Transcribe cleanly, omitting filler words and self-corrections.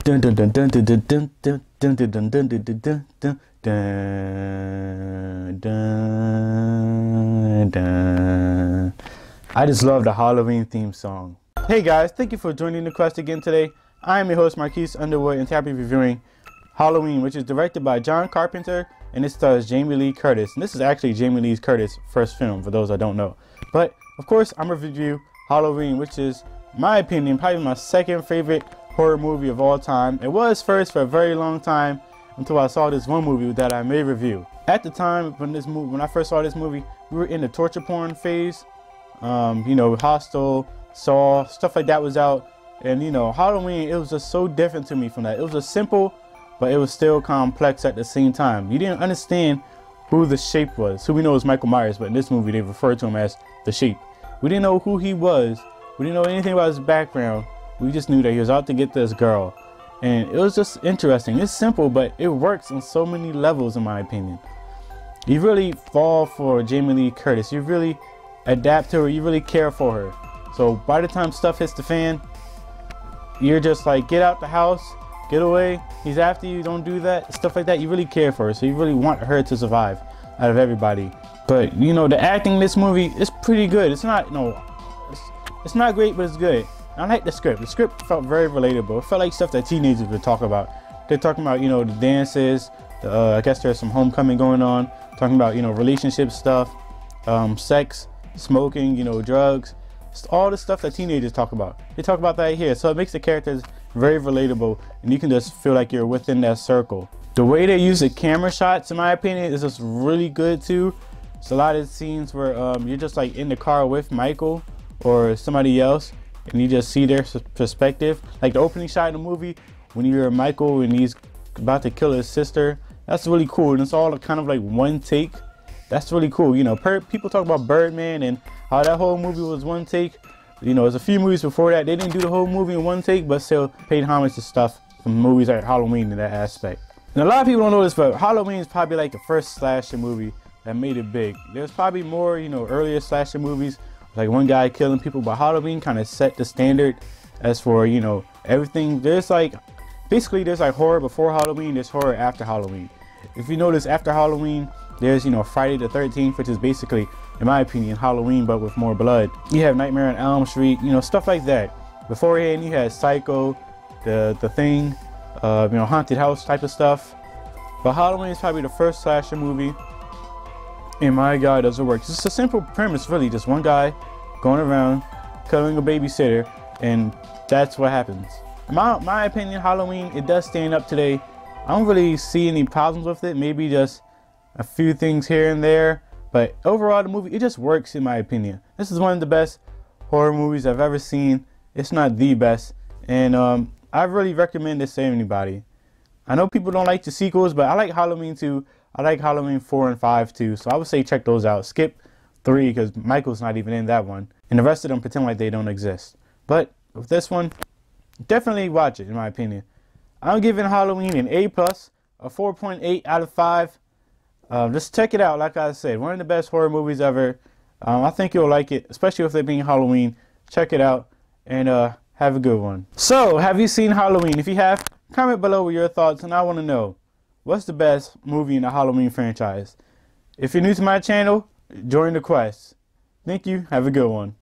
Dun dun dun dun dun dun dun dun dun dun dun dun dun dun dun dun dun. I just love the Halloween theme song. Hey guys, thank you for joining the quest again today. I am your host Marques Underwood, and today I'll be reviewing Halloween, which is directed by John Carpenter, and it stars Jamie Lee Curtis. And this is actually Jamie Lee Curtis' first film, for those that don't know. But of course, I'm gonna review Halloween, which is, in my opinion, probably my second favorite horror movie of all time. It was first for a very long time until I saw this one movie that I may review. At the time when I first saw this movie, we were in the torture porn phase. You know, Hostel, Saw, stuff like that was out, and you know, Halloween, it was just so different to me from that. It was just simple, but it was still complex at the same time. You didn't understand who the Shape was. Who we know is Michael Myers, but in this movie they referred to him as the Shape. We didn't know who he was. We didn't know anything about his background. We just knew that he was out to get this girl, and it was just interesting. It's simple, but it works on so many levels, in my opinion. You really fall for Jamie Lee Curtis. You really adapt to her. You really care for her. So by the time stuff hits the fan, you're just like, get out the house, get away. He's after you. Don't do that. Stuff like that. You really care for her, so you really want her to survive out of everybody. But you know, the acting in this movie is pretty good. It's not, it's not great, but it's good. I like the script. The script felt very relatable. It felt like stuff that teenagers would talk about. They're talking about, you know, the dances. I guess there's some homecoming going on. Talking about, you know, relationship stuff, sex, smoking, you know, drugs. It's all the stuff that teenagers talk about. They talk about that here. So it makes the characters very relatable, and you can just feel like you're within that circle. The way they use the camera shots, in my opinion, is just really good too. It's a lot of scenes where you're just like in the car with Michael or somebody else, and you just see their perspective. Like the opening shot in the movie when you're Michael and he's about to kill his sister. That's really cool, and it's all kind of like one take. That's really cool. You know, people talk about Birdman and how that whole movie was one take. You know, there's a few movies before that, they didn't do the whole movie in one take, but still paid homage to stuff from movies like Halloween in that aspect. And a lot of people don't know this, but Halloween is probably like the first slasher movie that made it big. There's probably more, you know, earlier slasher movies, like one guy killing people, but Halloween kind of set the standard as for, you know, everything. There's like, basically there's like horror before Halloween, there's horror after Halloween. If you notice, after Halloween, there's, you know, Friday the 13th, which is basically, in my opinion, Halloween, but with more blood. You have Nightmare on Elm Street, you know, stuff like that. Beforehand, you had Psycho, the Thing, you know, haunted house type of stuff. But Halloween is probably the first slasher movie. And my God, does it work. It's just a simple premise, really. Just one guy going around, killing a babysitter, and that's what happens. In my opinion, Halloween, it does stand up today. I don't really see any problems with it. Maybe just a few things here and there. But overall, the movie, it just works, in my opinion. This is one of the best horror movies I've ever seen. It's not the best. And I really recommend this to anybody. I know people don't like the sequels, but I like Halloween 2. I like Halloween 4 and 5 too. So I would say check those out. Skip 3 because Michael's not even in that one. And the rest of them pretend like they don't exist. But with this one, definitely watch it, in my opinion. I'm giving Halloween an A+, a 4.8 out of 5. Just check it out. Like I said, one of the best horror movies ever. I think you'll like it, especially if they're being Halloween. Check it out and have a good one. So, have you seen Halloween? If you have, comment below with your thoughts, and I want to know, what's the best movie in the Halloween franchise? If you're new to my channel, join the quest. Thank you. Have a good one.